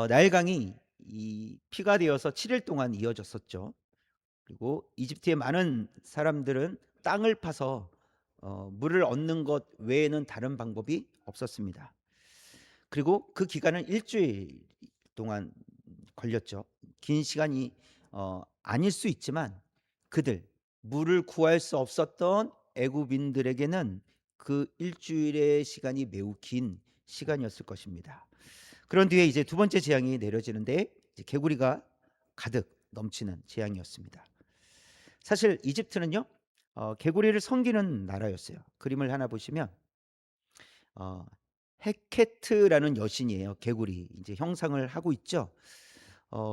나일강이 이 피가 되어서 7일 동안 이어졌었죠. 그리고 이집트의 많은 사람들은 땅을 파서 물을 얻는 것 외에는 다른 방법이 없었습니다. 그리고 그 기간은 일 주일 동안 걸렸죠. 긴 시간이 아닐 수 있지만 그들 물을 구할 수 없었던 애굽인들에게는 그 일 주일의 시간이 매우 긴 시간이었을 것입니다. 그런 뒤에 이제 두 번째 재앙이 내려지는데 이제 개구리가 가득 넘치는 재앙이었습니다. 사실 이집트는요, 개구리를 섬기는 나라였어요. 그림을 하나 보시면 어, 헤케트라는 여신이에요. 개구리 이제 형상을 하고 있죠.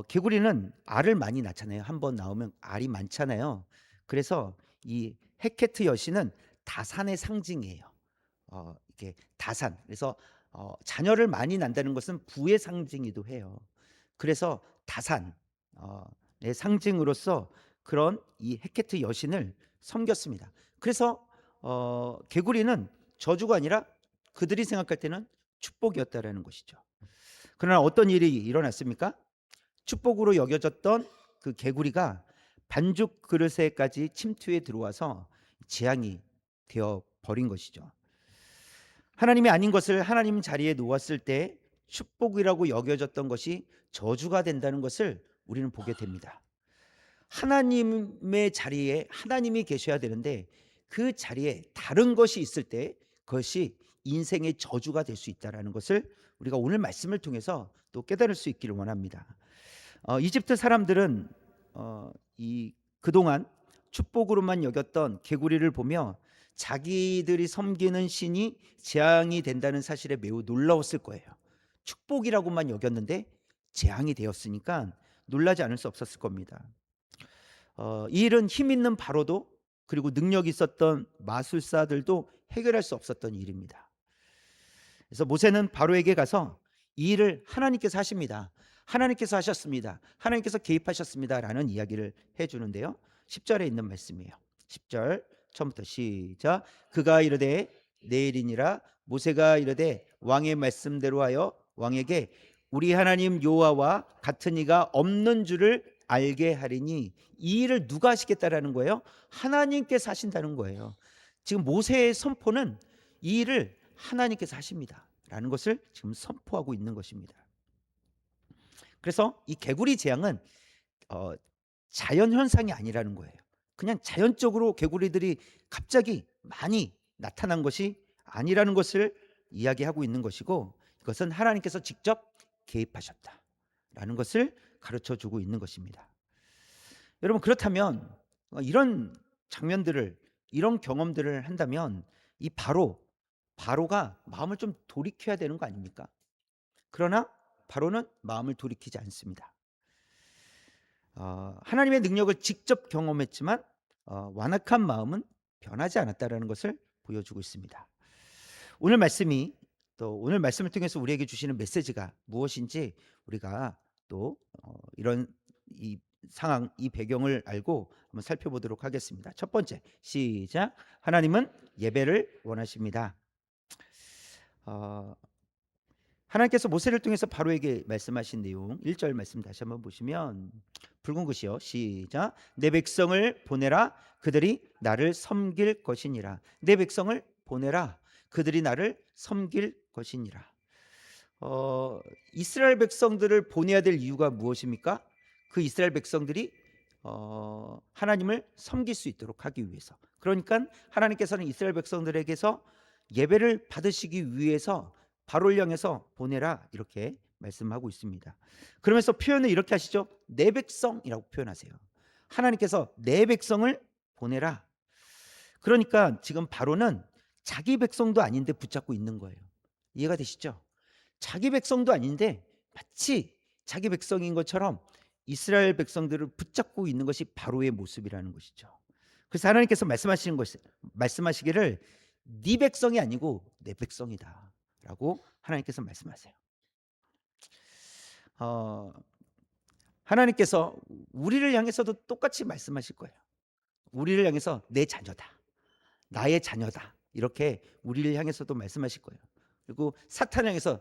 개구리는 알을 많이 낳잖아요. 한 번 나오면 알이 많잖아요. 그래서 이 헤케트 여신은 다산의 상징이에요. 이게 다산. 그래서 자녀를 많이 낳는다는 것은 부의 상징이기도 해요. 그래서 다산 의 상징으로서 그런 이 헤케트 여신을 섬겼습니다. 그래서 개구리는 저주가 아니라 그들이 생각할 때는 축복이었다라는 것이죠. 그러나 어떤 일이 일어났습니까? 축복으로 여겨졌던 그 개구리가 반죽 그릇에까지 침투해 들어와서 재앙이 되어 버린 것이죠. 하나님이 아닌 것을 하나님 자리에 놓았을 때 축복이라고 여겨졌던 것이 저주가 된다는 것을 우리는 보게 됩니다. 하나님의 자리에 하나님이 계셔야 되는데 그 자리에 다른 것이 있을 때 그것이 인생의 저주가 될 수 있다는 것을 우리가 오늘 말씀을 통해서 또 깨달을 수 있기를 원합니다. 이집트 사람들은 이 그동안 축복으로만 여겼던 개구리를 보며 자기들이 섬기는 신이 재앙이 된다는 사실에 매우 놀라웠을 거예요. 축복이라고만 여겼는데 재앙이 되었으니까 놀라지 않을 수 없었을 겁니다. 이 일은 힘 있는 바로도 그리고 능력 있었던 마술사들도 해결할 수 없었던 일입니다. 그래서 모세는 바로에게 가서 이 일을 하나님께서 하십니다. 하나님께서 하셨습니다. 하나님께서 개입하셨습니다라는 이야기를 해 주는데요. 10절에 있는 말씀이에요. 10절 처음부터 시작. 그가 이르되 내일이니라. 모세가 이르되 왕의 말씀대로 하여 왕에게 우리 하나님 여호와와 같은 이가 없는 줄을 알게 하리니. 이 일을 누가 하시겠다라는 거예요? 하나님께서 하신다는 거예요. 지금 모세의 선포는 이 일을 하나님께서 하십니다 라는 것을 지금 선포하고 있는 것입니다. 그래서 이 개구리 재앙은 어, 자연 현상이 아니라는 거예요. 그냥 자연적으로 개구리들이 갑자기 많이 나타난 것이 아니라는 것을 이야기하고 있는 것이고, 이것은 하나님께서 직접 개입하셨다라는 것을 가르쳐 주고 있는 것입니다. 여러분, 그렇다면 이런 장면들을, 이런 경험들을 한다면 이 바로가 마음을 좀 돌이켜야 되는 거 아닙니까? 그러나 바로는 마음을 돌이키지 않습니다. 하나님의 능력을 직접 경험했지만 완악한 마음은 변하지 않았다라는 것을 보여주고 있습니다. 오늘 말씀을 통해서 우리에게 주시는 메시지가 무엇인지 우리가 또 이런 이 상황, 이 배경을 알고 한번 살펴보도록 하겠습니다. 첫 번째, 시작. 하나님은 예배를 원하십니다. 어, 하나님께서 모세를 통해서 바로에게 말씀하신 내용 1절 말씀 다시 한번 보시면, 붉은 글씨요. 시작. 내 백성을 보내라. 그들이 나를 섬길 것이니라. 내 백성을 보내라. 그들이 나를 섬길 것이니라. 이스라엘 백성들을 보내야 될 이유가 무엇입니까? 그 이스라엘 백성들이 하나님을 섬길 수 있도록 하기 위해서. 그러니까 하나님께서는 이스라엘 백성들에게서 예배를 받으시기 위해서 바로를 향해서 보내라 이렇게 말씀하고 있습니다. 그러면서 표현을 이렇게 하시죠. 내 백성이라고 표현하세요. 하나님께서 내 백성을 보내라. 그러니까 지금 바로는 자기 백성도 아닌데 붙잡고 있는 거예요. 이해가 되시죠? 자기 백성도 아닌데 마치 자기 백성인 것처럼 이스라엘 백성들을 붙잡고 있는 것이 바로의 모습이라는 것이죠. 그래서 하나님께서 말씀하시기를 네 백성이 아니고 내 백성이다라고 하나님께서 말씀하세요. 어, 하나님께서 우리를 향해서도 똑같이 말씀하실 거예요. 우리를 향해서 내 자녀다. 나의 자녀다. 이렇게 우리를 향해서도 말씀하실 거예요. 그리고 사탄을 향해서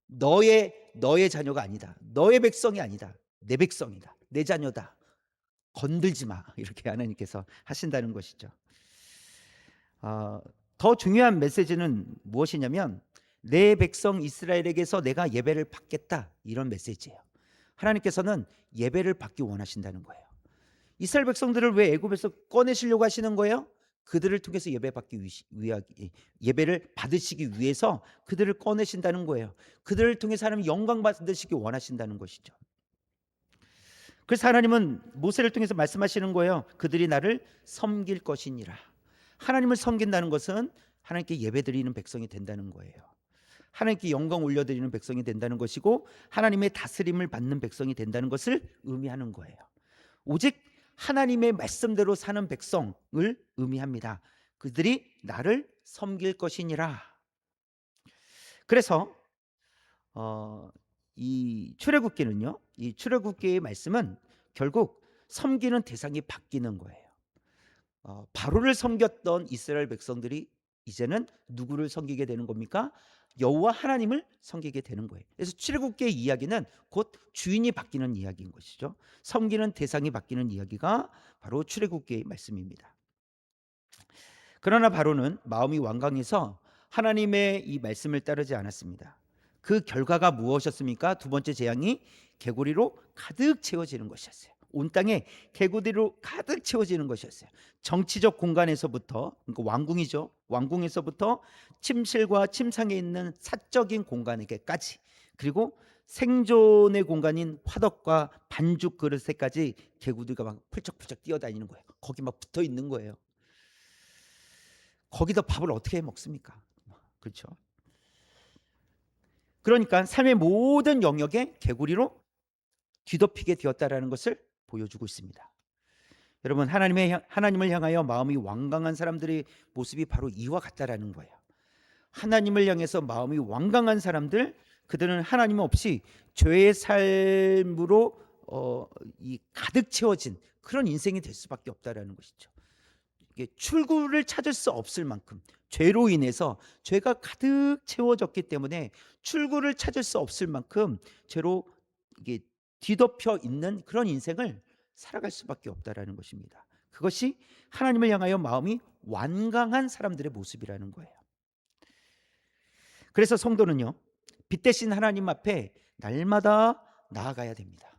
너의 자녀가 아니다. 너의 백성이 아니다. 내 백성이다. 내 자녀다. 건들지 마. 이렇게 하나님께서 하신다는 것이죠. 어, 더 중요한 메시지는 무엇이냐면 내 백성 이스라엘에게서 내가 예배를 받겠다. 이런 메시지예요. 하나님께서는 예배를 받기 원하신다는 거예요. 이스라엘 백성들을 왜 애굽에서 꺼내시려고 하시는 거예요? 그들을 통해서 예배를 받으시기 위해서 그들을 꺼내신다는 거예요. 그들을 통해서 하나님 영광 받으시기 원하신다는 것이죠. 그래서 하나님은 모세를 통해서 말씀하시는 거예요. 그들이 나를 섬길 것이니라. 하나님을 섬긴다는 것은 하나님께 예배드리는 백성이 된다는 거예요. 하나님께 영광 올려드리는 백성이 된다는 것이고 하나님의 다스림을 받는 백성이 된다는 것을 의미하는 거예요. 오직 하나님의 말씀대로 사는 백성을 의미합니다. 그들이 나를 섬길 것이니라. 그래서 이 출애굽기는요, 이 출애굽기의 말씀은 결국 섬기는 대상이 바뀌는 거예요. 바로를 섬겼던 이스라엘 백성들이 이제는 누구를 섬기게 되는 겁니까? 여호와 하나님을 섬기게 되는 거예요. 그래서 출애굽기의 이야기는 곧 주인이 바뀌는 이야기인 것이죠. 섬기는 대상이 바뀌는 이야기가 바로 출애굽기의 말씀입니다. 그러나 바로는 마음이 완강해서 하나님의 이 말씀을 따르지 않았습니다. 그 결과가 무엇이었습니까? 두 번째 재앙이 개구리로 가득 채워지는 것이었어요. 온 땅에 개구리로 가득 채워지는 것이었어요. 정치적 공간에서부터, 그러니까 왕궁이죠. 왕궁에서부터 침실과 침상에 있는 사적인 공간에게까지, 그리고 생존의 공간인 화덕과 반죽 그릇에까지 개구리가 막 펄쩍펄쩍 뛰어다니는 거예요. 거기 막 붙어 있는 거예요. 거기다 밥을 어떻게 해 먹습니까? 그렇죠? 그러니까 삶의 모든 영역에 개구리로 뒤덮이게 되었다라는 것을 보여주고 있습니다. 여러분, 하나님을 향하여 마음이 완강한 사람들의 모습이 바로 이와 같다라는 거예요. 하나님을 향해서 마음이 완강한 사람들, 그들은 하나님 없이 죄의 삶으로 이 가득 채워진 그런 인생이 될 수밖에 없다라는 것이죠. 출구를 찾을 수 없을 만큼 죄로 인해서 죄가 가득 채워졌기 때문에 출구를 찾을 수 없을 만큼 죄로 이게 뒤덮여 있는 그런 인생을 살아갈 수밖에 없다라는 것입니다. 그것이 하나님을 향하여 마음이 완강한 사람들의 모습이라는 거예요. 그래서 성도는요, 빛 대신 하나님 앞에 날마다 나아가야 됩니다.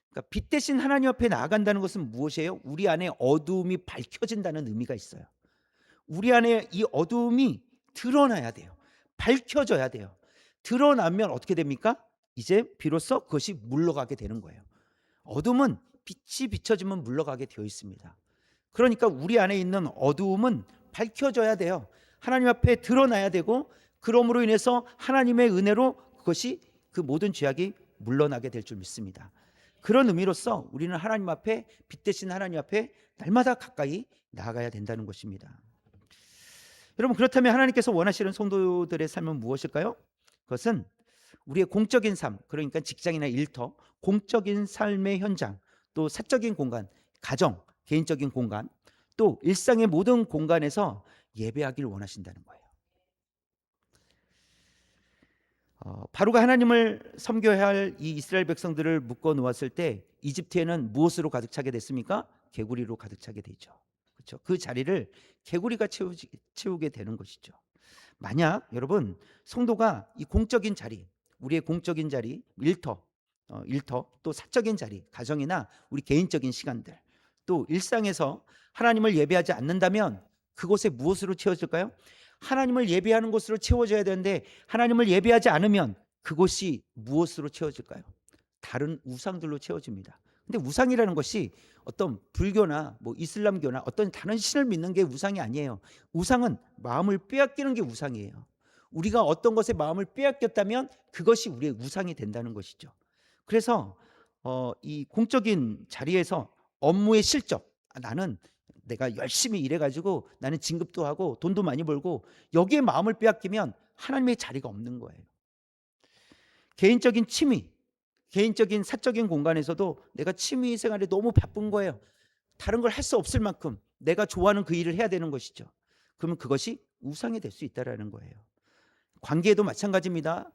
그러니까 빛 대신 하나님 앞에 나아간다는 것은 무엇이에요? 우리 안에 어두움이 밝혀진다는 의미가 있어요. 우리 안에 이 어두움이 드러나야 돼요. 밝혀져야 돼요. 드러나면 어떻게 됩니까? 이제 비로소 그것이 물러가게 되는 거예요. 어둠은 빛이 비춰지면 물러가게 되어 있습니다. 그러니까 우리 안에 있는 어두움은 밝혀져야 돼요. 하나님 앞에 드러나야 되고, 그러므로 인해서 하나님의 은혜로 그것이 그 모든 죄악이 물러나게 될 줄 믿습니다. 그런 의미로서 우리는 하나님 앞에, 빛 대신 하나님 앞에 날마다 가까이 나아가야 된다는 것입니다. 여러분, 그렇다면 하나님께서 원하시는 성도들의 삶은 무엇일까요? 그것은 우리의 공적인 삶, 그러니까 직장이나 일터, 공적인 삶의 현장, 또 사적인 공간, 가정, 개인적인 공간, 또 일상의 모든 공간에서 예배하길 원하신다는 거예요. 바로가 하나님을 섬겨야 할 이 이스라엘 백성들을 묶어 놓았을 때 이집트에는 무엇으로 가득 차게 됐습니까? 개구리로 가득 차게 되죠. 그렇죠? 그 자리를 개구리가 채우게 되는 것이죠. 만약 여러분, 성도가 이 공적인 자리, 우리의 공적인 자리, 일터, 또 사적인 자리, 가정이나 우리 개인적인 시간들, 또 일상에서 하나님을 예배하지 않는다면 그곳에 무엇으로 채워질까요? 하나님을 예배하는 곳으로 채워져야 되는데 하나님을 예배하지 않으면 그곳이 무엇으로 채워질까요? 다른 우상들로 채워집니다. 근데 우상이라는 것이 어떤 불교나 뭐 이슬람교나 어떤 다른 신을 믿는 게 우상이 아니에요. 우상은 마음을 빼앗기는 게 우상이에요. 우리가 어떤 것에 마음을 빼앗겼다면 그것이 우리의 우상이 된다는 것이죠. 그래서 이 공적인 자리에서 업무의 실적, 나는 내가 열심히 일해가지고 나는 진급도 하고 돈도 많이 벌고, 여기에 마음을 빼앗기면 하나님의 자리가 없는 거예요. 개인적인 취미, 개인적인 사적인 공간에서도 내가 취미 생활에 너무 바쁜 거예요. 다른 걸 할 수 없을 만큼 내가 좋아하는 그 일을 해야 되는 것이죠. 그러면 그것이 우상이 될 수 있다라는 거예요. 관계에도 마찬가지입니다.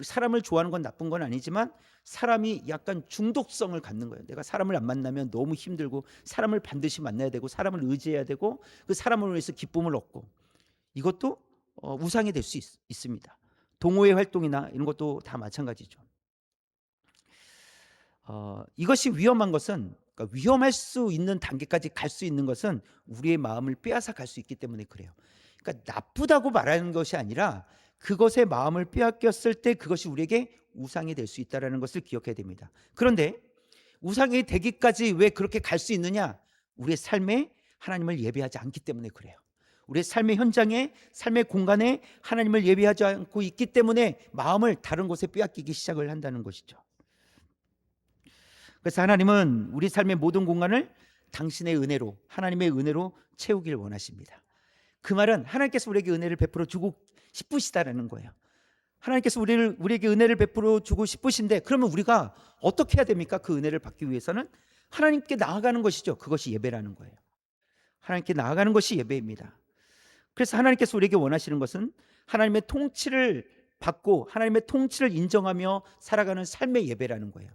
사람을 좋아하는 건 나쁜 건 아니지만 사람이 약간 중독성을 갖는 거예요. 내가 사람을 안 만나면 너무 힘들고 사람을 반드시 만나야 되고 사람을 의지해야 되고 그 사람을 위해서 기쁨을 얻고, 이것도 우상이 될 수 있습니다. 동호회 활동이나 이런 것도 다 마찬가지죠. 이것이 위험한 것은, 그러니까 위험할 수 있는 단계까지 갈 수 있는 것은 우리의 마음을 빼앗아 갈 수 있기 때문에 그래요. 그러니까 나쁘다고 말하는 것이 아니라 그것의 마음을 빼앗겼을 때 그것이 우리에게 우상이 될 수 있다는 것을 기억해야 됩니다. 그런데 우상이 되기까지 왜 그렇게 갈 수 있느냐? 우리의 삶에 하나님을 예배하지 않기 때문에 그래요. 우리의 삶의 현장에, 삶의 공간에 하나님을 예배하지 않고 있기 때문에 마음을 다른 곳에 빼앗기기 시작을 한다는 것이죠. 그래서 하나님은 우리 삶의 모든 공간을 당신의 은혜로, 하나님의 은혜로 채우길 원하십니다. 그 말은 하나님께서 우리에게 은혜를 베풀어 주고 싶으시다라는 거예요. 하나님께서 우리에게 은혜를 베풀어 주고 싶으신데, 그러면 우리가 어떻게 해야 됩니까? 그 은혜를 받기 위해서는 하나님께 나아가는 것이죠. 그것이 예배라는 거예요. 하나님께 나아가는 것이 예배입니다. 그래서 하나님께서 우리에게 원하시는 것은 하나님의 통치를 받고 하나님의 통치를 인정하며 살아가는 삶의 예배라는 거예요.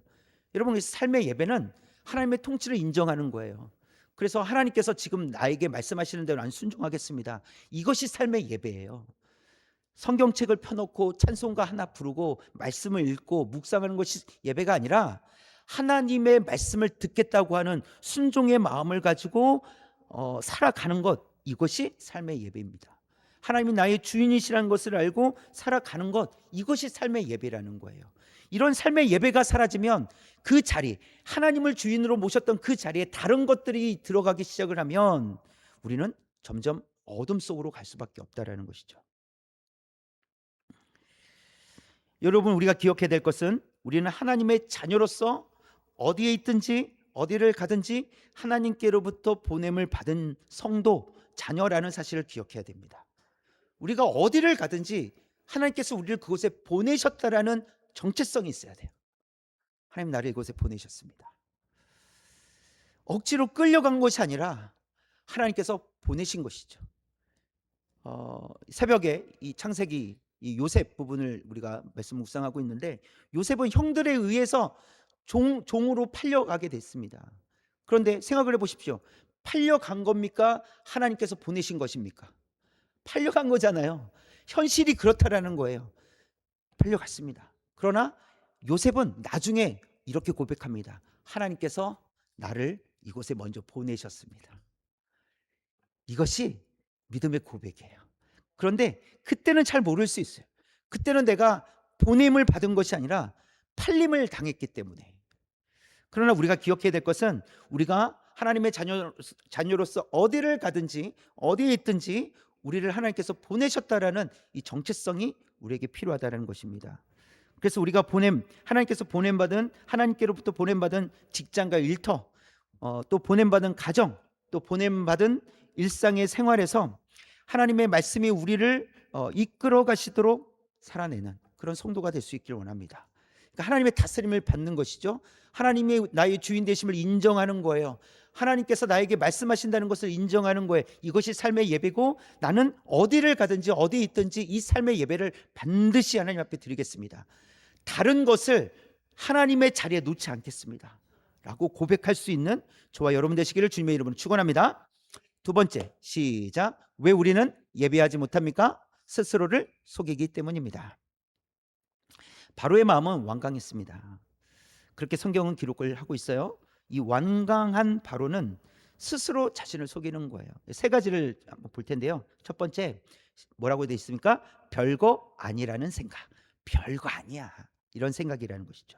여러분, 삶의 예배는 하나님의 통치를 인정하는 거예요. 그래서 하나님께서 지금 나에게 말씀하시는 대로 난 순종하겠습니다. 이것이 삶의 예배예요. 성경책을 펴놓고 찬송가 하나 부르고 말씀을 읽고 묵상하는 것이 예배가 아니라 하나님의 말씀을 듣겠다고 하는 순종의 마음을 가지고 살아가는 것, 이것이 삶의 예배입니다. 하나님이 나의 주인이시라는 것을 알고 살아가는 것, 이것이 삶의 예배라는 거예요. 이런 삶의 예배가 사라지면 그 자리, 하나님을 주인으로 모셨던 그 자리에 다른 것들이 들어가기 시작을 하면 우리는 점점 어둠 속으로 갈 수밖에 없다라는 것이죠. 여러분, 우리가 기억해야 될 것은 우리는 하나님의 자녀로서 어디에 있든지 어디를 가든지 하나님께로부터 보냄을 받은 성도, 자녀라는 사실을 기억해야 됩니다. 우리가 어디를 가든지 하나님께서 우리를 그곳에 보내셨다라는 정체성이 있어야 돼요. 하나님 나를 이곳에 보내셨습니다. 억지로 끌려간 것이 아니라 하나님께서 보내신 것이죠. 새벽에 이 창세기 이 요셉 부분을 우리가 말씀 묵상하고 있는데, 요셉은 형들에 의해서 종으로 팔려가게 됐습니다. 그런데 생각을 해보십시오. 팔려간 겁니까? 하나님께서 보내신 것입니까? 팔려간 거잖아요. 현실이 그렇다라는 거예요. 팔려갔습니다. 그러나 요셉은 나중에 이렇게 고백합니다. 하나님께서 나를 이곳에 먼저 보내셨습니다. 이것이 믿음의 고백이에요. 그런데 그때는 잘 모를 수 있어요. 그때는 내가 보냄을 받은 것이 아니라 팔림을 당했기 때문에. 그러나 우리가 기억해야 될 것은 우리가 하나님의 자녀로서 어디를 가든지 어디에 있든지 우리를 하나님께서 보내셨다라는 이 정체성이 우리에게 필요하다는 것입니다. 그래서 우리가 하나님께서 보냄받은, 하나님께로부터 보냄받은 직장과 일터, 또 보냄받은 가정, 또 보냄받은 일상의 생활에서 하나님의 말씀이 우리를 이끌어 가시도록 살아내는 그런 성도가 될 수 있기를 원합니다. 그러니까 하나님의 다스림을 받는 것이죠. 하나님이 나의 주인 되심을 인정하는 거예요. 하나님께서 나에게 말씀하신다는 것을 인정하는 거예요. 이것이 삶의 예배고, 나는 어디를 가든지 어디에 있든지 이 삶의 예배를 반드시 하나님 앞에 드리겠습니다. 다른 것을 하나님의 자리에 놓지 않겠습니다 라고 고백할 수 있는 저와 여러분 되시기를 주님의 이름으로 축원합니다. 두 번째, 시작. 왜 우리는 예배하지 못합니까? 스스로를 속이기 때문입니다. 바로의 마음은 완강했습니다. 그렇게 성경은 기록을 하고 있어요. 이 완강한 바로는 스스로 자신을 속이는 거예요. 세 가지를 한번 볼 텐데요. 첫 번째, 뭐라고 되어 있습니까? 별거 아니라는 생각. 별거 아니야, 이런 생각이라는 것이죠.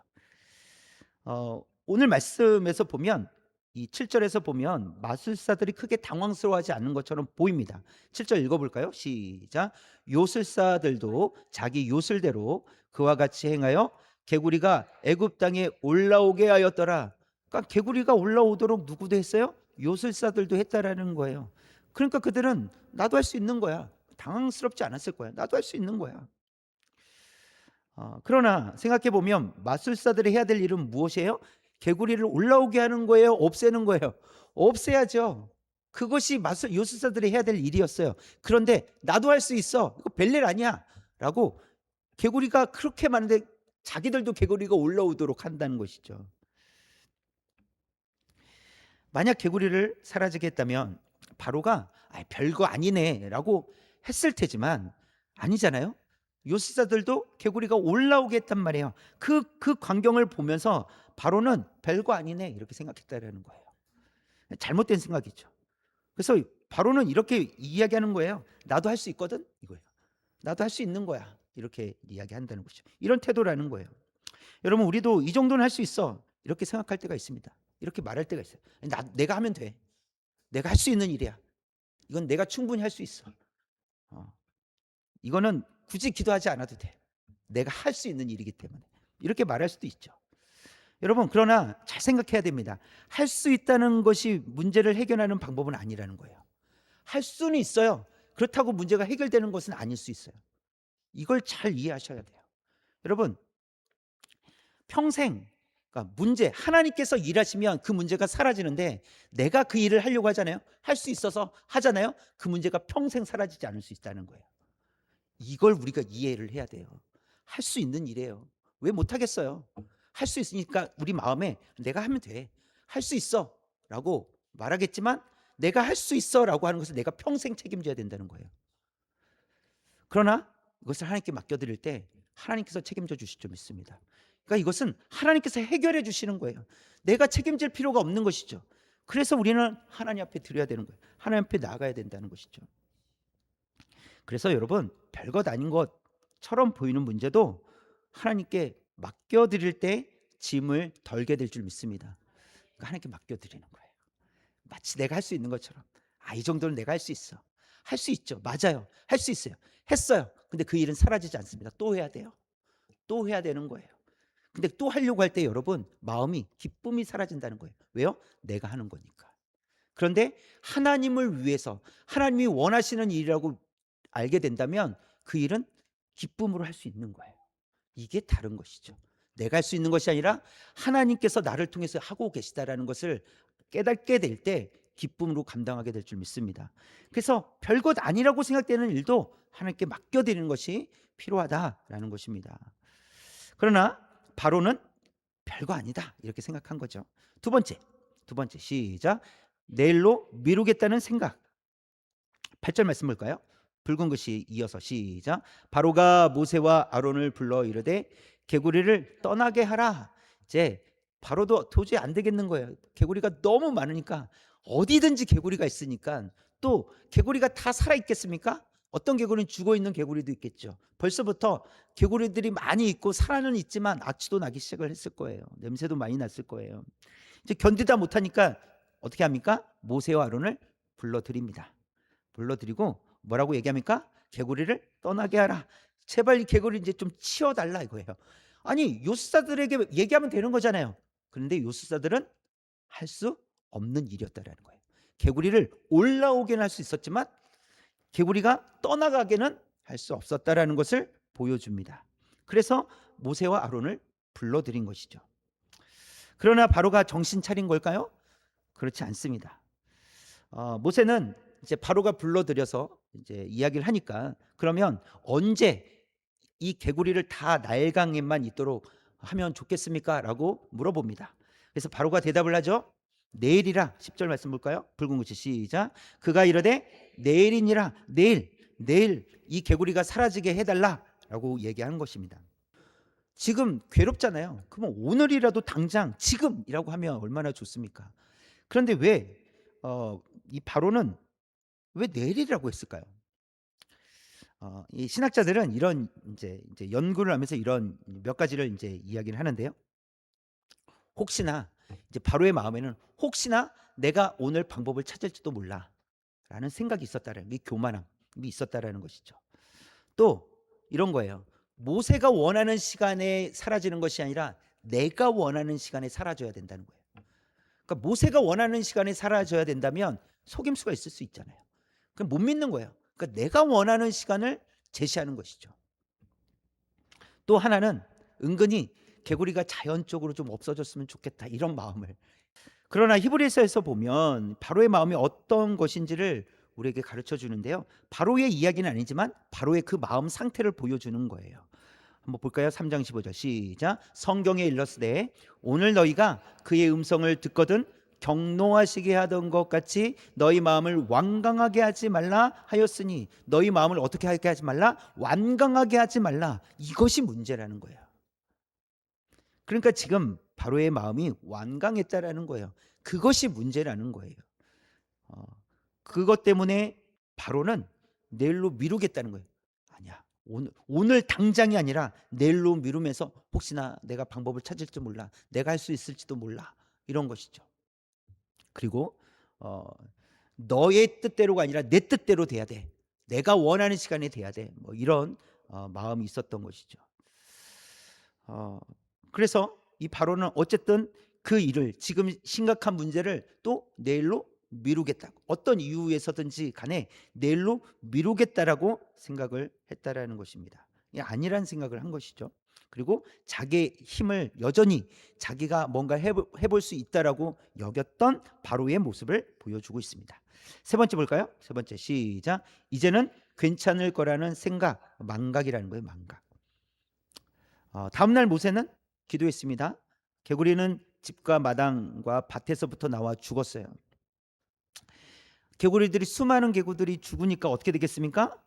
오늘 말씀에서 보면, 이 7절에서 보면 마술사들이 크게 당황스러워하지 않는 것처럼 보입니다. 7절 읽어볼까요? 시작. 요술사들도 자기 요술대로 그와 같이 행하여 개구리가 애굽 땅에 올라오게 하였더라. 그러니까 개구리가 올라오도록 누구도 했어요? 요술사들도 했다라는 거예요. 그러니까 그들은 나도 할 수 있는 거야. 당황스럽지 않았을 거야. 나도 할 수 있는 거야. 그러나 생각해 보면 마술사들이 해야 될 일은 무엇이에요? 개구리를 올라오게 하는 거예요? 없애는 거예요? 없애야죠. 그것이 요술사들이 해야 될 일이었어요. 그런데 나도 할 수 있어. 이거 별일 아니야. 라고 개구리가 그렇게 많은데 자기들도 개구리가 올라오도록 한다는 것이죠. 만약 개구리를 사라지게 했다면 바로가 별거 아니네 라고 했을 테지만 아니잖아요. 요술사들도 개구리가 올라오게 했단 말이에요. 그 광경을 보면서 바로는 별거 아니네 이렇게 생각했다라는 거예요. 잘못된 생각이죠. 그래서 바로는 이렇게 이야기하는 거예요. 나도 할 수 있거든 이거예요. 나도 할 수 있는 거야. 이렇게 이야기한다는 것이죠. 이런 태도라는 거예요. 여러분 우리도 이 정도는 할 수 있어. 이렇게 생각할 때가 있습니다. 이렇게 말할 때가 있어요. 내가 하면 돼. 내가 할 수 있는 일이야. 이건 내가 충분히 할 수 있어. 이거는 굳이 기도하지 않아도 돼. 내가 할 수 있는 일이기 때문에. 이렇게 말할 수도 있죠. 여러분 그러나 잘 생각해야 됩니다. 할 수 있다는 것이 문제를 해결하는 방법은 아니라는 거예요. 할 수는 있어요. 그렇다고 문제가 해결되는 것은 아닐 수 있어요. 이걸 잘 이해하셔야 돼요. 여러분 평생 그러니까 문제 하나님께서 일하시면 그 문제가 사라지는데 내가 그 일을 하려고 하잖아요. 할 수 있어서 하잖아요. 그 문제가 평생 사라지지 않을 수 있다는 거예요. 이걸 우리가 이해를 해야 돼요. 할 수 있는 일이에요. 왜 못하겠어요? 할 수 있으니까 우리 마음에 내가 하면 돼. 할 수 있어 라고 말하겠지만 내가 할 수 있어 라고 하는 것을 내가 평생 책임져야 된다는 거예요. 그러나 이것을 하나님께 맡겨드릴 때 하나님께서 책임져 주실 줄 믿습니다. 그러니까 이것은 하나님께서 해결해 주시는 거예요. 내가 책임질 필요가 없는 것이죠. 그래서 우리는 하나님 앞에 드려야 되는 거예요. 하나님 앞에 나가야 된다는 것이죠. 그래서 여러분 별것 아닌 것처럼 보이는 문제도 하나님께 맡겨드릴 때 짐을 덜게 될 줄 믿습니다. 그러니까 하나님께 맡겨드리는 거예요. 마치 내가 할 수 있는 것처럼 이 정도는 내가 할 수 있어. 할 수 있죠. 맞아요. 할 수 있어요. 했어요. 근데 그 일은 사라지지 않습니다. 또 해야 돼요. 또 해야 되는 거예요. 근데 또 하려고 할 때 여러분 마음이 기쁨이 사라진다는 거예요. 왜요? 내가 하는 거니까. 그런데 하나님을 위해서 하나님이 원하시는 일이라고 알게 된다면 그 일은 기쁨으로 할 수 있는 거예요. 이게 다른 것이죠. 내가 할 수 있는 것이 아니라 하나님께서 나를 통해서 하고 계시다라는 것을 깨닫게 될 때 기쁨으로 감당하게 될 줄 믿습니다. 그래서 별것 아니라고 생각되는 일도 하나님께 맡겨드리는 것이 필요하다라는 것입니다. 그러나 바로는 별거 아니다 이렇게 생각한 거죠. 두 번째 시작. 내일로 미루겠다는 생각. 8절 말씀 볼까요? 붉은 글씨 이어서 시작. 바로가 모세와 아론을 불러 이르되 개구리를 떠나게 하라. 이제 바로도 도저히 안 되겠는 거예요. 개구리가 너무 많으니까 어디든지 개구리가 있으니까 또 개구리가 다 살아 있겠습니까? 어떤 개구리는 죽어 있는 개구리도 있겠죠. 벌써부터 개구리들이 많이 있고 살아는 있지만 악취도 나기 시작을 했을 거예요. 냄새도 많이 났을 거예요. 이제 견디다 못하니까 어떻게 합니까? 모세와 아론을 불러드립니다. 불러드리고 뭐라고 얘기합니까? 개구리를 떠나게 하라. 제발 이 개구리 이제 좀 치워달라 이거예요. 아니 요술사들에게 얘기하면 되는 거잖아요. 그런데 요술사들은 할 수 없는 일이었다라는 거예요. 개구리를 올라오게는 할 수 있었지만 개구리가 떠나가게는 할 수 없었다라는 것을 보여줍니다. 그래서 모세와 아론을 불러들인 것이죠. 그러나 바로가 정신 차린 걸까요? 그렇지 않습니다. 모세는 이제 바로가 불러들여서 이제 이야기를 하니까 그러면 언제 이 개구리를 다 나일강에만 있도록 하면 좋겠습니까? 라고 물어봅니다. 그래서 바로가 대답을 하죠. 내일이라. 10절 말씀 볼까요? 붉은 글씨 시작. 그가 이르되 내일이니라. 내일 이 개구리가 사라지게 해달라 라고 얘기하는 것입니다. 지금 괴롭잖아요. 그러면 오늘이라도 당장 지금이라고 하면 얼마나 좋습니까? 그런데 왜 이 바로는 왜 내일이라고 했을까요? 이 신학자들은 이런 이제 연구를 하면서 이런 몇 가지를 이제 이야기를 하는데요. 혹시나 이제 바로의 마음에는 혹시나 내가 오늘 방법을 찾을지도 몰라라는 생각이 있었다라는 이 교만함이 있었다라는 것이죠. 또 이런 거예요. 모세가 원하는 시간에 사라지는 것이 아니라 내가 원하는 시간에 사라져야 된다는 거예요. 그러니까 모세가 원하는 시간에 사라져야 된다면 속임수가 있을 수 있잖아요. 그럼 못 믿는 거예요. 그러니까 내가 원하는 시간을 제시하는 것이죠. 또 하나는 은근히 개구리가 자연적으로 좀 없어졌으면 좋겠다 이런 마음을. 그러나 히브리서에서 보면 바로의 마음이 어떤 것인지를 우리에게 가르쳐 주는데요. 바로의 이야기는 아니지만 바로의 그 마음 상태를 보여주는 거예요. 한번 볼까요? 3장 15절 시작. 성경에 일렀으되 오늘 너희가 그의 음성을 듣거든 경노하시게 하던 것 같이 너희 마음을 완강하게 하지 말라 하였으니, 너희 마음을 어떻게 하게 하지 말라? 완강하게 하지 말라. 이것이 문제라는 거예요. 그러니까 지금 바로의 마음이 완강했다라는 거예요. 그것이 문제라는 거예요. 어, 그것 때문에 바로는 내일로 미루겠다는 거예요. 아니야. 오늘 당장이 아니라 내일로 미루면서 혹시나 내가 방법을 찾을지 몰라. 내가 할 수 있을지도 몰라. 이런 것이죠. 그리고 너의 뜻대로가 아니라 내 뜻대로 돼야 돼. 내가 원하는 시간에 돼야 돼. 뭐 이런 마음이 있었던 것이죠. 그래서 이 바로는 어쨌든 그 일을, 지금 심각한 문제를 또 내일로 미루겠다. 어떤 이유에서든지 간에 내일로 미루겠다라고 생각을 했다라는 것입니다. 아니란 생각을 한 것이죠. 그리고 자기의 힘을 여전히 자기가 뭔가 해볼 수 있다라고 여겼던 바로의 모습을 보여주고 있습니다. 세 번째 볼까요? 세 번째 시작. 이제는 괜찮을 거라는 생각, 망각이라는 거예요. 망각. 다음날 모세는 기도했습니다. 개구리는 집과 마당과 밭에서부터 나와 죽었어요. 개구리들이, 수많은 개구들이 죽으니까 어떻게 되겠습니까?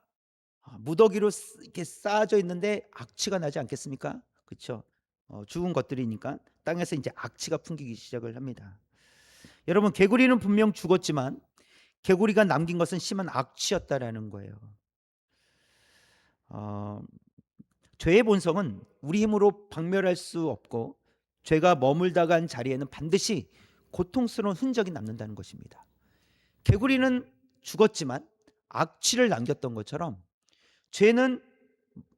무더기로 이렇게 쌓아져 있는데 악취가 나지 않겠습니까? 그렇죠? 죽은 것들이니까 땅에서 이제 악취가 풍기기 시작을 합니다. 여러분, 개구리는 분명 죽었지만 개구리가 남긴 것은 심한 악취였다라는 거예요. 죄의 본성은 우리 힘으로 박멸할 수 없고, 죄가 머물다 간 자리에는 반드시 고통스러운 흔적이 남는다는 것입니다. 개구리는 죽었지만 악취를 남겼던 것처럼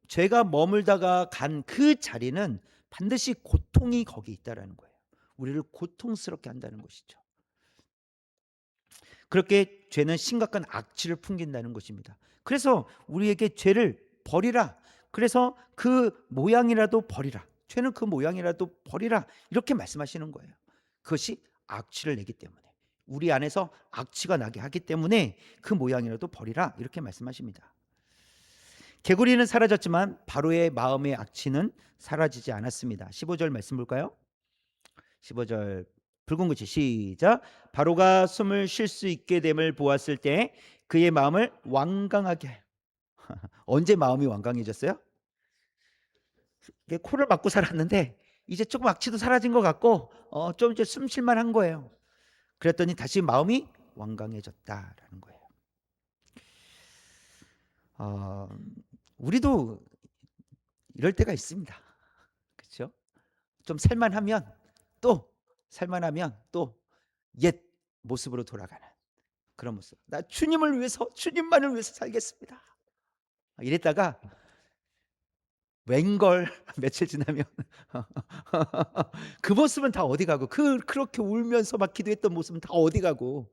죄가 머물다가 간 그 자리는 반드시 고통이 거기 있다라는 거예요. 우리를 고통스럽게 한다는 것이죠. 그렇게 죄는 심각한 악취를 풍긴다는 것입니다. 그래서 우리에게 죄를 버리라. 그래서 그 모양이라도 버리라. 죄는 그 모양이라도 버리라. 이렇게 말씀하시는 거예요. 그것이 악취를 내기 때문에, 우리 안에서 악취가 나게 하기 때문에 그 모양이라도 버리라. 이렇게 말씀하십니다. 개구리는 사라졌지만 바로의 마음의 악취는 사라지지 않았습니다. 15절 말씀 볼까요? 15절 붉은 글씨 시작. 바로가 숨을 쉴 수 있게 됨을 보았을 때 그의 마음을 완강하게. 언제 마음이 완강해졌어요? 코를 막고 살았는데 이제 조금 악취도 사라진 것 같고 좀 이제 숨 쉴만 한 거예요. 그랬더니 다시 마음이 완강해졌다라는 거예요. 우리도 이럴 때가 있습니다. 그렇죠? 좀 살만하면 또 옛 모습으로 돌아가는 그런 모습. 나 주님을 위해서, 주님만을 위해서 살겠습니다. 이랬다가 웬걸 며칠 지나면 그 모습은 다 어디 가고, 그렇게 울면서 막 기도했던 모습은 다 어디 가고,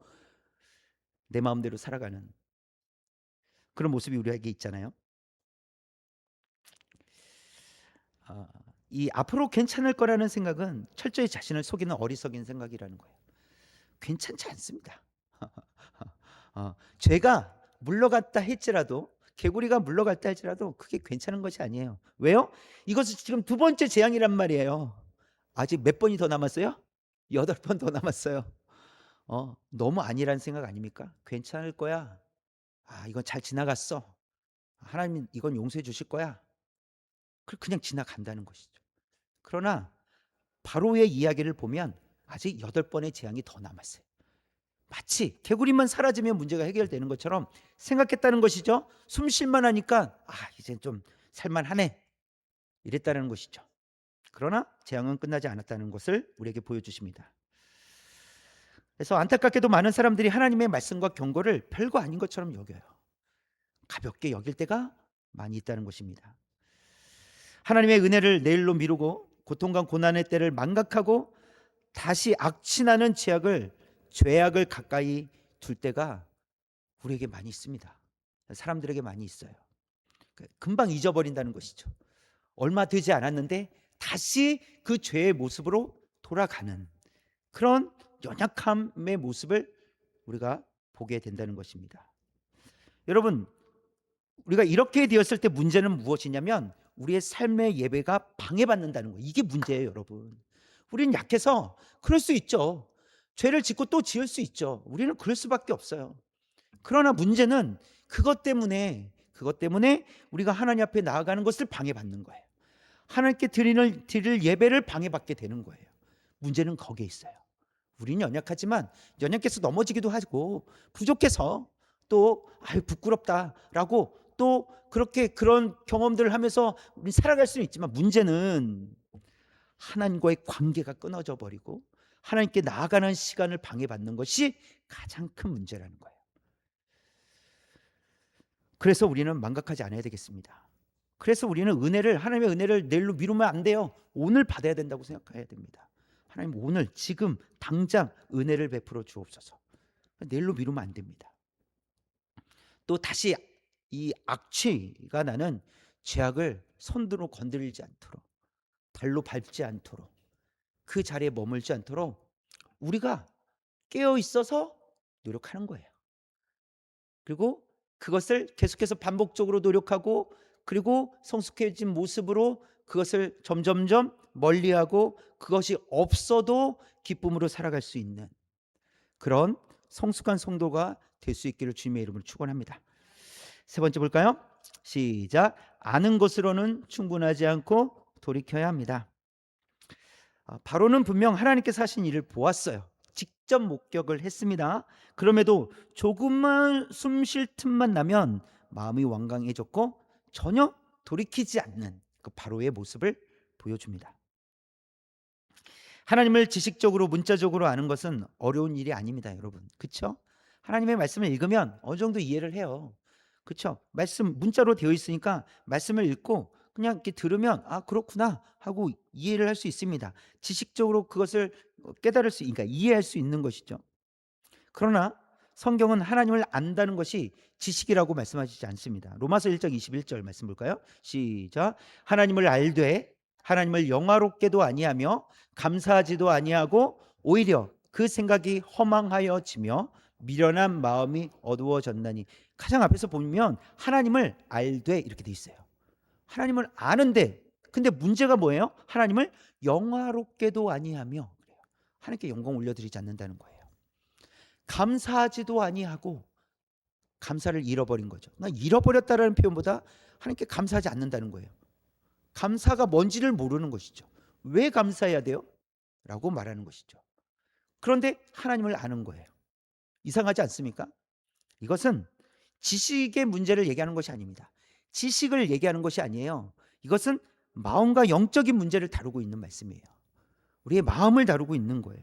내 마음대로 살아가는 그런 모습이 우리에게 있잖아요. 이 앞으로 괜찮을 거라는 생각은 철저히 자신을 속이는 어리석인 생각이라는 거예요. 괜찮지 않습니다. 죄가 물러갔다 할지라도, 개구리가 물러갔다 할지라도 그게 괜찮은 것이 아니에요. 왜요? 이것은 지금 두 번째 재앙이란 말이에요. 아직 몇 번이 더 남았어요? 8번 더 남았어요. 너무 아니란 생각 아닙니까? 괜찮을 거야. 이건 잘 지나갔어. 하나님 이건 용서해 주실 거야. 그냥 지나간다는 것이죠. 그러나 바로의 이야기를 보면 아직 8번의 재앙이 더 남았어요. 마치 개구리만 사라지면 문제가 해결되는 것처럼 생각했다는 것이죠. 숨 쉴만 하니까 이젠 좀 살만하네, 이랬다는 것이죠. 그러나 재앙은 끝나지 않았다는 것을 우리에게 보여주십니다. 그래서 안타깝게도 많은 사람들이 하나님의 말씀과 경고를 별거 아닌 것처럼 여겨요. 가볍게 여길 때가 많이 있다는 것입니다. 하나님의 은혜를 내일로 미루고 고통과 고난의 때를 망각하고 다시 악취나는 죄악을 가까이 둘 때가 우리에게 많이 있습니다. 사람들에게 많이 있어요. 금방 잊어버린다는 것이죠. 얼마 되지 않았는데 다시 그 죄의 모습으로 돌아가는 그런 연약함의 모습을 우리가 보게 된다는 것입니다. 여러분, 우리가 이렇게 되었을 때 문제는 무엇이냐면 우리의 삶의 예배가 방해받는다는 거예요. 이게 문제예요, 여러분. 우리는 약해서 그럴 수 있죠. 죄를 짓고 또 지을 수 있죠. 우리는 그럴 수밖에 없어요. 그러나 문제는 그것 때문에 우리가 하나님 앞에 나아가는 것을 방해받는 거예요. 하나님께 드릴 예배를 방해받게 되는 거예요. 문제는 거기에 있어요. 우리는 연약하지만 연약해서 넘어지기도 하고 부족해서 또 아유 부끄럽다라고 또 그렇게 그런 경험들을 하면서 우리 살아갈 수는 있지만 문제는 하나님과의 관계가 끊어져 버리고 하나님께 나아가는 시간을 방해받는 것이 가장 큰 문제라는 거예요. 그래서 우리는 망각하지 않아야 되겠습니다. 그래서 우리는 하나님의 은혜를 내일로 미루면 안 돼요. 오늘 받아야 된다고 생각해야 됩니다. 하나님 오늘 지금 당장 은혜를 베풀어 주옵소서. 내일로 미루면 안 됩니다. 또 다시 이 악취가 나는 죄악을 손으로 건드리지 않도록, 발로 밟지 않도록, 그 자리에 머물지 않도록 우리가 깨어 있어서 노력하는 거예요. 그리고 그것을 계속해서 반복적으로 노력하고 그리고 성숙해진 모습으로 그것을 점점점 멀리하고 그것이 없어도 기쁨으로 살아갈 수 있는 그런 성숙한 성도가 될 수 있기를 주님의 이름으로 축원합니다. 세 번째 볼까요? 시작. 아는 것으로는 충분하지 않고 돌이켜야 합니다. 바로는 분명 하나님께서 하신 일을 보았어요. 직접 목격을 했습니다. 그럼에도 조금만 숨 쉴 틈만 나면 마음이 완강해졌고 전혀 돌이키지 않는 그 바로의 모습을 보여줍니다. 하나님을 지식적으로 문자적으로 아는 것은 어려운 일이 아닙니다, 여러분. 그렇죠? 하나님의 말씀을 읽으면 어느 정도 이해를 해요. 그렇죠? 말씀 문자로 되어 있으니까 말씀을 읽고 그냥 이렇게 들으면 아 그렇구나 하고 이해를 할 수 있습니다. 지식적으로 그것을 그러니까 이해할 수 있는 것이죠. 그러나 성경은 하나님을 안다는 것이 지식이라고 말씀하시지 않습니다. 로마서 1장 21절 말씀 볼까요? 시작. 하나님을 알되 하나님을 영화롭게도 아니하며 감사하지도 아니하고 오히려 그 생각이 허망하여지며 미련한 마음이 어두워졌나니. 가장 앞에서 보면 하나님을 알되 이렇게 돼 있어요. 하나님을 아는데 근데 문제가 뭐예요? 하나님을 영화롭게도 아니하며 하나님께 영광 올려드리지 않는다는 거예요. 감사하지도 아니하고 감사를 잃어버린 거죠. 잃어버렸다라는 표현보다 하나님께 감사하지 않는다는 거예요. 감사가 뭔지를 모르는 것이죠. 왜 감사해야 돼요? 라고 말하는 것이죠. 그런데 하나님을 아는 거예요. 이상하지 않습니까? 이것은 지식의 문제를 얘기하는 것이 아닙니다. 지식을 얘기하는 것이 아니에요. 이것은 마음과 영적인 문제를 다루고 있는 말씀이에요. 우리의 마음을 다루고 있는 거예요.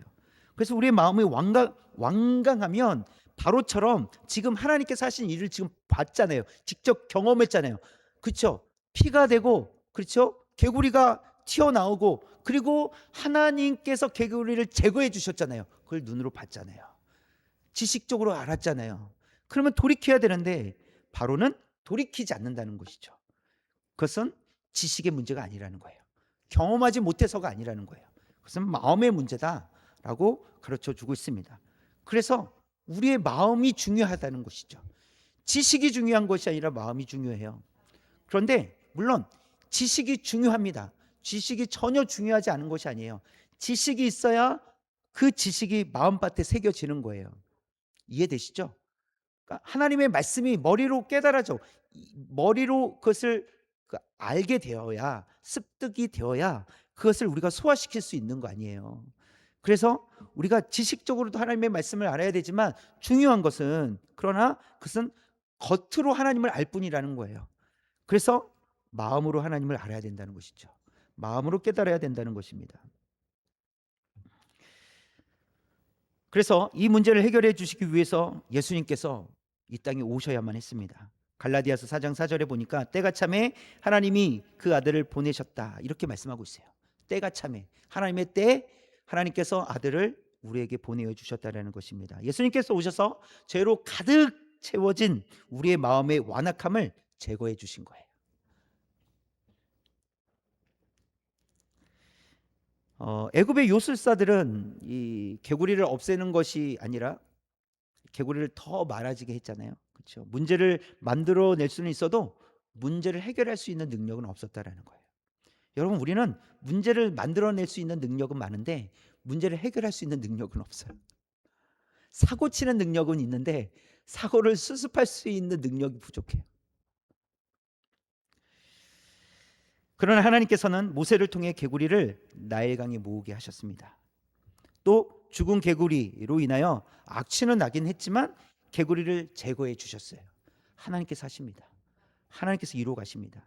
그래서 우리의 마음이 완강하면 바로처럼 지금 하나님께서 하신 일을 지금 봤잖아요. 직접 경험했잖아요. 그렇죠? 피가 되고 그렇죠? 개구리가 튀어나오고 그리고 하나님께서 개구리를 제거해 주셨잖아요. 그걸 눈으로 봤잖아요. 지식적으로 알았잖아요. 그러면 돌이켜야 되는데 바로는 돌이키지 않는다는 것이죠. 그것은 지식의 문제가 아니라는 거예요. 경험하지 못해서가 아니라는 거예요. 그것은 마음의 문제다라고 가르쳐 주고 있습니다. 그래서 우리의 마음이 중요하다는 것이죠. 지식이 중요한 것이 아니라 마음이 중요해요. 그런데 물론 지식이 중요합니다. 지식이 전혀 중요하지 않은 것이 아니에요. 지식이 있어야 그 지식이 마음밭에 새겨지는 거예요. 이해되시죠? 그러니까 하나님의 말씀이 머리로 깨달아져 머리로 그것을 알게 되어야 습득이 되어야 그것을 우리가 소화시킬 수 있는 거 아니에요. 그래서 우리가 지식적으로도 하나님의 말씀을 알아야 되지만 중요한 것은 그러나 그것은 겉으로 하나님을 알 뿐이라는 거예요. 그래서 마음으로 하나님을 알아야 된다는 것이죠. 마음으로 깨달아야 된다는 것입니다. 그래서 이 문제를 해결해 주시기 위해서 예수님께서 이 땅에 오셔야만 했습니다. 갈라디아서 4장 4절에 보니까 때가 참에 하나님이 그 아들을 보내셨다 이렇게 말씀하고 있어요. 때가 참에 하나님의 때에 하나님께서 아들을 우리에게 보내어 주셨다라는 것입니다. 예수님께서 오셔서 죄로 가득 채워진 우리의 마음의 완악함을 제거해 주신 거예요. 애굽의 요술사들은 이 개구리를 없애는 것이 아니라 개구리를 더 많아지게 했잖아요. 그렇죠? 문제를 만들어낼 수는 있어도 문제를 해결할 수 있는 능력은 없었다라는 거예요. 여러분, 우리는 문제를 만들어낼 수 있는 능력은 많은데 문제를 해결할 수 있는 능력은 없어요. 사고 치는 능력은 있는데 사고를 수습할 수 있는 능력이 부족해요. 그러나 하나님께서는 모세를 통해 개구리를 나일강에 모으게 하셨습니다. 또 죽은 개구리로 인하여 악취는 나긴 했지만 개구리를 제거해 주셨어요. 하나님께서 하십니다. 하나님께서 이루어 가십니다.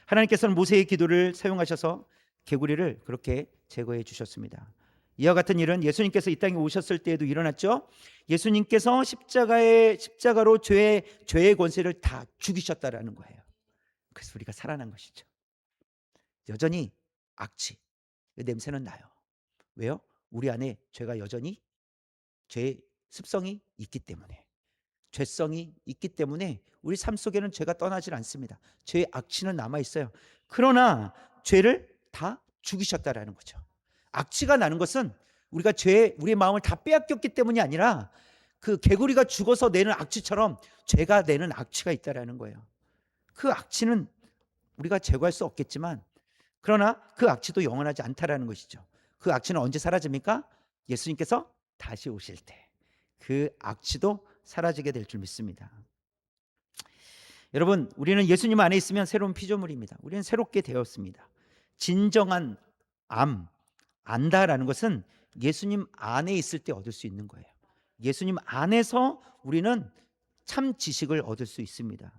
하나님께서는 모세의 기도를 사용하셔서 개구리를 그렇게 제거해 주셨습니다. 이와 같은 일은 예수님께서 이 땅에 오셨을 때에도 일어났죠. 예수님께서 십자가로 죄의 권세를 다 죽이셨다라는 거예요. 그래서 우리가 살아난 것이죠. 여전히 악취, 냄새는 나요. 왜요? 우리 안에 죄가 여전히 죄의 습성이 있기 때문에, 죄성이 있기 때문에 우리 삶 속에는 죄가 떠나질 않습니다. 죄의 악취는 남아 있어요. 그러나 죄를 다 죽이셨다라는 거죠. 악취가 나는 것은 우리가 우리의 마음을 다 빼앗겼기 때문이 아니라 그 개구리가 죽어서 내는 악취처럼 죄가 내는 악취가 있다라는 거예요. 그 악취는 우리가 제거할 수 없겠지만 그러나 그 악취도 영원하지 않다라는 것이죠. 그 악취는 언제 사라집니까? 예수님께서 다시 오실 때 그 악취도 사라지게 될 줄 믿습니다. 여러분, 우리는 예수님 안에 있으면 새로운 피조물입니다. 우리는 새롭게 되었습니다. 진정한 안다라는 것은 예수님 안에 있을 때 얻을 수 있는 거예요. 예수님 안에서 우리는 참 지식을 얻을 수 있습니다.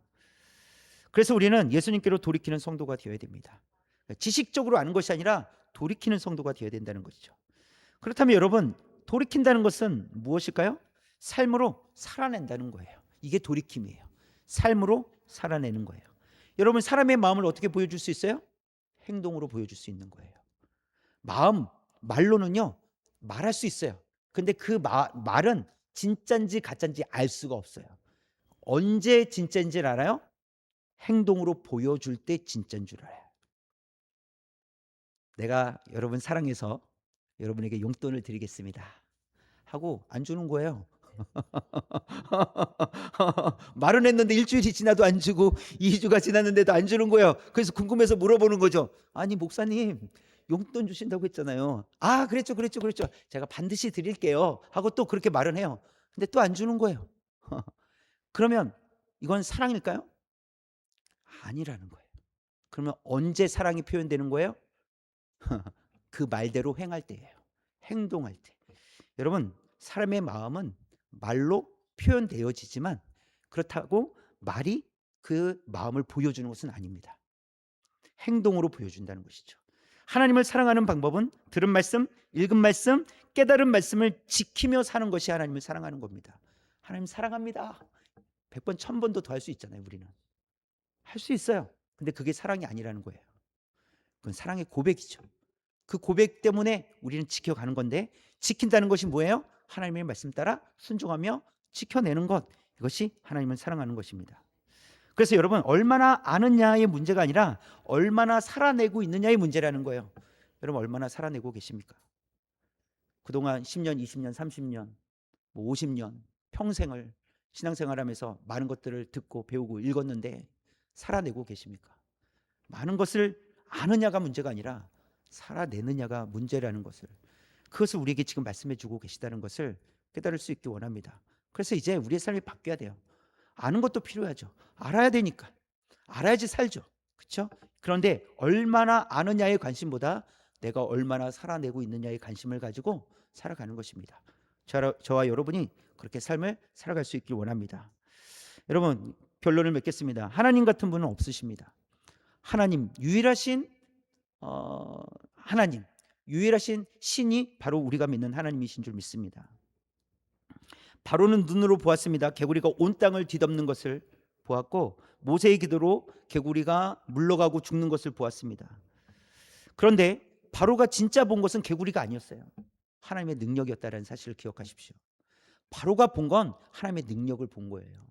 그래서 우리는 예수님께로 돌이키는 성도가 되어야 됩니다. 지식적으로 아는 것이 아니라 돌이키는 성도가 되어야 된다는 것이죠. 그렇다면 여러분, 돌이킨다는 것은 무엇일까요? 삶으로 살아낸다는 거예요. 이게 돌이킴이에요. 삶으로 살아내는 거예요. 여러분, 사람의 마음을 어떻게 보여줄 수 있어요? 행동으로 보여줄 수 있는 거예요. 말로는요, 말할 수 있어요. 근데 그 말은 진짠지 가짠지 알 수가 없어요. 언제 진짜인지를 알아요? 행동으로 보여줄 때 진짜인 줄 알아요. 내가 여러분 사랑해서 여러분에게 용돈을 드리겠습니다 하고 안 주는 거예요. 말은 했는데 일주일이 지나도 안 주고 2주가 지났는데도 안 주는 거예요. 그래서 궁금해서 물어보는 거죠. 아니 목사님, 용돈 주신다고 했잖아요. 아, 그랬죠. 제가 반드시 드릴게요 하고 또 그렇게 말은 해요. 근데 또 안 주는 거예요. 그러면 이건 사랑일까요? 아니라는 거예요. 그러면 언제 사랑이 표현되는 거예요? 그 말대로 행할 때예요. 행동할 때. 여러분, 사람의 마음은 말로 표현되어지지만 그렇다고 말이 그 마음을 보여주는 것은 아닙니다. 행동으로 보여준다는 것이죠. 하나님을 사랑하는 방법은 들은 말씀, 읽은 말씀, 깨달은 말씀을 지키며 사는 것이 하나님을 사랑하는 겁니다. 하나님 사랑합니다. 100번, 1000번도 더 할 수 있잖아요. 우리는 할 수 있어요. 근데 그게 사랑이 아니라는 거예요. 그건 사랑의 고백이죠. 그 고백 때문에 우리는 지켜가는 건데, 지킨다는 것이 뭐예요? 하나님의 말씀 따라 순종하며 지켜내는 것, 이것이 하나님을 사랑하는 것입니다. 그래서 여러분, 얼마나 아느냐의 문제가 아니라 얼마나 살아내고 있느냐의 문제라는 거예요. 여러분, 얼마나 살아내고 계십니까? 그동안 10년, 20년, 30년, 50년 평생을 신앙생활하면서 많은 것들을 듣고 배우고 읽었는데 살아내고 계십니까? 많은 것을 아느냐가 문제가 아니라 살아내느냐가 문제라는 것을, 그것을 우리에게 지금 말씀해 주고 계시다는 것을 깨달을 수 있기 원합니다. 그래서 이제 우리의 삶이 바뀌어야 돼요. 아는 것도 필요하죠. 알아야 되니까. 알아야지 살죠. 그렇죠? 그런데 얼마나 아느냐의 관심보다 내가 얼마나 살아내고 있느냐의 관심을 가지고 살아가는 것입니다. 저와 여러분이 그렇게 삶을 살아갈 수 있길 원합니다. 여러분, 결론을 맺겠습니다. 하나님 같은 분은 없으십니다. 하나님, 하나님, 유일하신 신이 바로 우리가 믿는 하나님이신 줄 믿습니다. 바로는 눈으로 보았습니다. 개구리가 온 땅을 뒤덮는 것을 보았고, 모세의 기도로 개구리가 물러가고 죽는 것을 보았습니다. 그런데 바로가 진짜 본 것은 개구리가 아니었어요. 하나님의 능력이었다는 사실을 기억하십시오. 바로가 본 건 하나님의 능력을 본 거예요.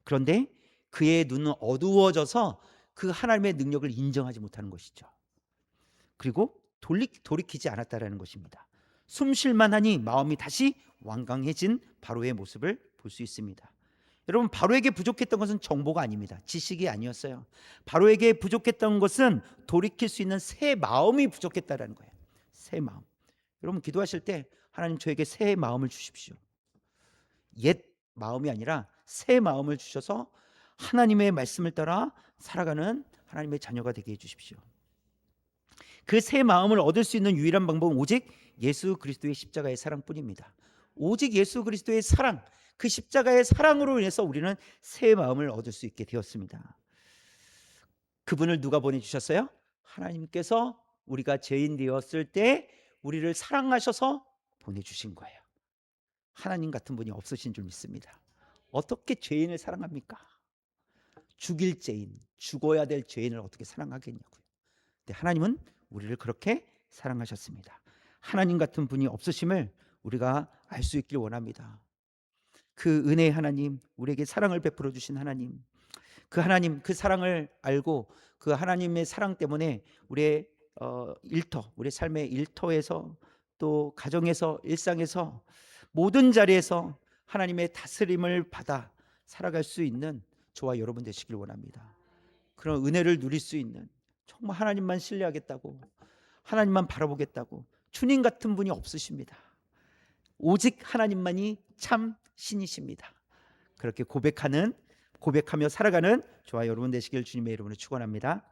그런데 그의 눈은 어두워져서 그 하나님의 능력을 인정하지 못하는 것이죠. 그리고 돌이키지 않았다라는 것입니다. 숨쉴만하니 마음이 다시 완강해진 바로의 모습을 볼 수 있습니다. 여러분, 바로에게 부족했던 것은 정보가 아닙니다. 지식이 아니었어요. 바로에게 부족했던 것은 돌이킬 수 있는 새 마음이 부족했다라는 거예요. 새 마음. 여러분, 기도하실 때 하나님, 저에게 새 마음을 주십시오. 옛 마음이 아니라 새 마음을 주셔서 하나님의 말씀을 따라 살아가는 하나님의 자녀가 되게 해주십시오. 그 새 마음을 얻을 수 있는 유일한 방법은 오직 예수 그리스도의 십자가의 사랑뿐입니다. 오직 예수 그리스도의 사랑, 그 십자가의 사랑으로 인해서 우리는 새 마음을 얻을 수 있게 되었습니다. 그분을 누가 보내주셨어요? 하나님께서 우리가 죄인 되었을 때 우리를 사랑하셔서 보내주신 거예요. 하나님 같은 분이 없으신 줄 믿습니다. 어떻게 죄인을 사랑합니까? 죽일 죄인, 죽어야 될 죄인을 어떻게 사랑하겠냐고요. 근데 하나님은 우리를 그렇게 사랑하셨습니다. 하나님 같은 분이 없으심을 우리가 알 수 있길 원합니다. 그 은혜의 하나님, 우리에게 사랑을 베풀어 주신 하나님, 그 하나님, 그 사랑을 알고 그 하나님의 사랑 때문에 우리의 일터, 우리 삶의 일터에서, 또 가정에서, 일상에서, 모든 자리에서 하나님의 다스림을 받아 살아갈 수 있는 저와 여러분 되시길 원합니다. 그런 은혜를 누릴 수 있는, 정말 하나님만 신뢰하겠다고, 하나님만 바라보겠다고, 주님 같은 분이 없으십니다. 오직 하나님만이 참 신이십니다. 그렇게 고백하며 살아가는 저와 여러분 되시길 주님의 이름으로 축원합니다.